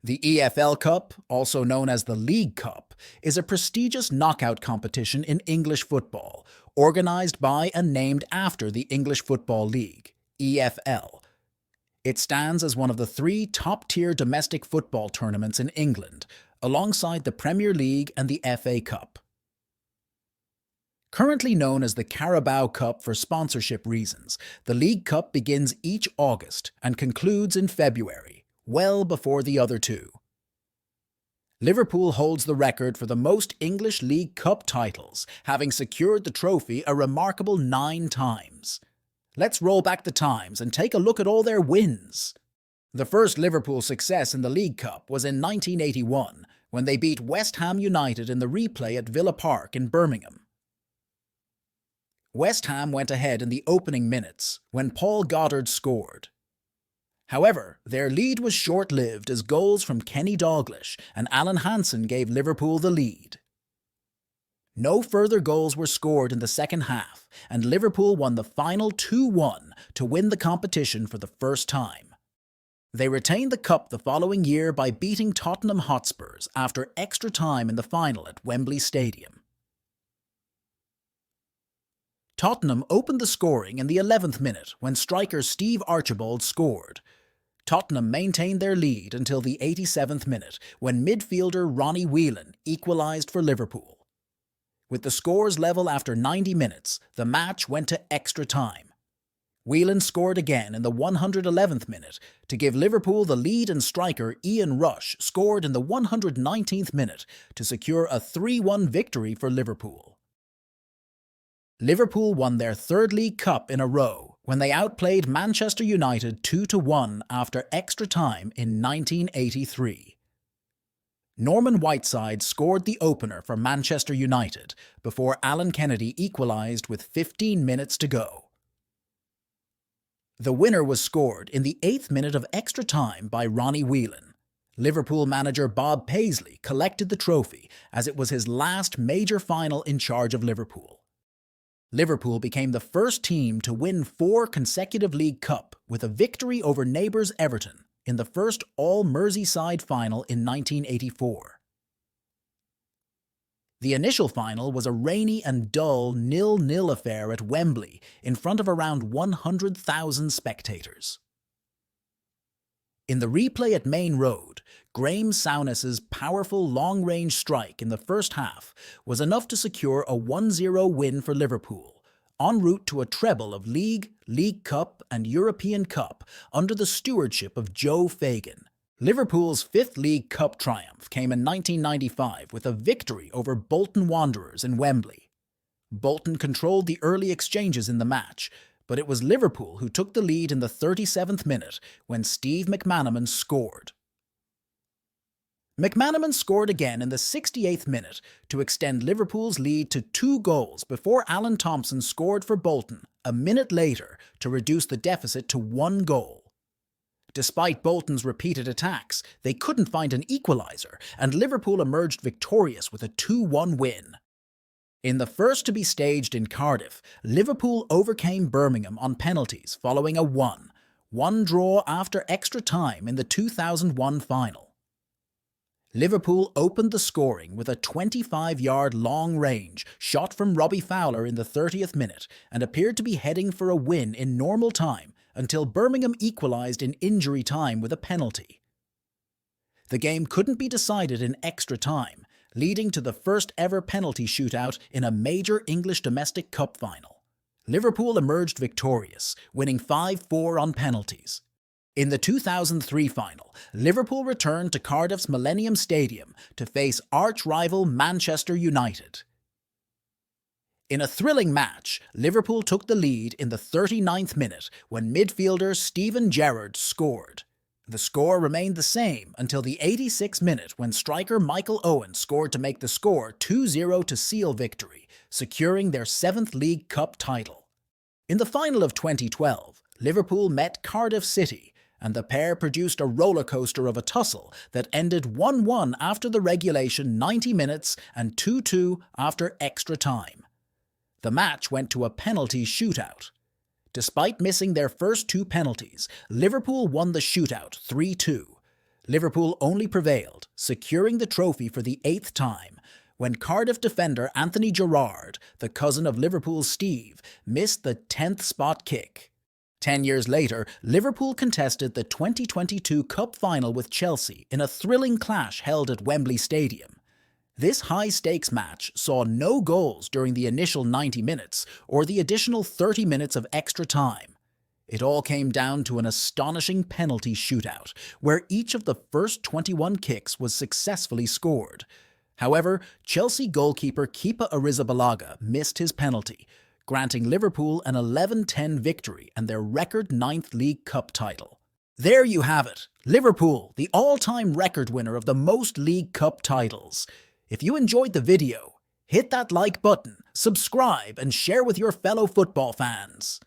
The EFL Cup, also known as the League Cup, is a prestigious knockout competition in English football, organised by and named after the English Football League, EFL. It stands as one of the three top-tier domestic football tournaments in England, alongside the Premier League and the FA Cup. Currently known as the Carabao Cup for sponsorship reasons, the League Cup begins each August and concludes in February, well before the other two. Liverpool holds the record for the most English League Cup titles, having secured the trophy a remarkable 9 times. Let's roll back the times and take a look at all their wins. The first Liverpool success in the League Cup was in 1981, when they beat West Ham United in the replay at Villa Park in Birmingham. West Ham went ahead in the opening minutes when Paul Goddard scored. However, their lead was short-lived as goals from Kenny Dalglish and Alan Hansen gave Liverpool the lead. No further goals were scored in the second half, and Liverpool won the final 2-1 to win the competition for the first time. They retained the cup the following year by beating Tottenham Hotspurs after extra time in the final at Wembley Stadium. Tottenham opened the scoring in the 11th minute when striker Steve Archibald scored. Tottenham maintained their lead until the 87th minute when midfielder Ronnie Whelan equalised for Liverpool. With the scores level after 90 minutes, the match went to extra time. Whelan scored again in the 111th minute to give Liverpool the lead, and striker Ian Rush scored in the 119th minute to secure a 3-1 victory for Liverpool. Liverpool won their third League Cup in a row when they outplayed Manchester United 2-1 after extra time in 1983. Norman Whiteside scored the opener for Manchester United before Alan Kennedy equalised with 15 minutes to go. The winner was scored in the 8th minute of extra time by Ronnie Whelan. Liverpool manager Bob Paisley collected the trophy as it was his last major final in charge of Liverpool. Liverpool became the first team to win 4 consecutive League Cup with a victory over neighbours Everton in the first all-Merseyside final in 1984. The initial final was a rainy and dull 0-0 affair at Wembley in front of around 100,000 spectators. In the replay at Main Road, Graeme Souness's powerful long-range strike in the first half was enough to secure a 1-0 win for Liverpool, en route to a treble of League, League Cup and European Cup under the stewardship of Joe Fagan. Liverpool's 5th League Cup triumph came in 1995 with a victory over Bolton Wanderers in Wembley. Bolton controlled the early exchanges in the match, but it was Liverpool who took the lead in the 37th minute when Steve McManaman scored. McManaman scored again in the 68th minute to extend Liverpool's lead to 2 goals before Alan Thompson scored for Bolton a minute later to reduce the deficit to 1 goal. Despite Bolton's repeated attacks, they couldn't find an equaliser, and Liverpool emerged victorious with a 2-1 win. In the first to be staged in Cardiff, Liverpool overcame Birmingham on penalties following a 1-1 draw after extra time in the 2001 final. Liverpool opened the scoring with a 25-yard long-range shot from Robbie Fowler in the 30th minute and appeared to be heading for a win in normal time until Birmingham equalised in injury time with a penalty. The game couldn't be decided in extra time, leading to the first ever penalty shootout in a major English domestic cup final. Liverpool emerged victorious, winning 5-4 on penalties. In the 2003 final, Liverpool returned to Cardiff's Millennium Stadium to face arch-rival Manchester United. In a thrilling match, Liverpool took the lead in the 39th minute when midfielder Steven Gerrard scored. The score remained the same until the 86th minute when striker Michael Owen scored to make the score 2-0 to seal victory, securing their 7th League Cup title. In the final of 2012, Liverpool met Cardiff City, and the pair produced a rollercoaster of a tussle that ended 1-1 after the regulation 90 minutes and 2-2 after extra time. The match went to a penalty shootout. Despite missing their first 2 penalties, Liverpool won the shootout 3-2. Liverpool only prevailed, securing the trophy for the 8th time, when Cardiff defender Anthony Gerrard, the cousin of Liverpool's Steve, missed the 10th spot kick. 10 years later, Liverpool contested the 2022 Cup final with Chelsea in a thrilling clash held at Wembley Stadium. This high-stakes match saw no goals during the initial 90 minutes or the additional 30 minutes of extra time. It all came down to an astonishing penalty shootout, where each of the first 21 kicks was successfully scored. However, Chelsea goalkeeper Kepa Arrizabalaga missed his penalty, granting Liverpool an 11-10 victory and their record 9th League Cup title. There you have it, Liverpool, the all-time record winner of the most League Cup titles. If you enjoyed the video, hit that like button, subscribe, and share with your fellow football fans.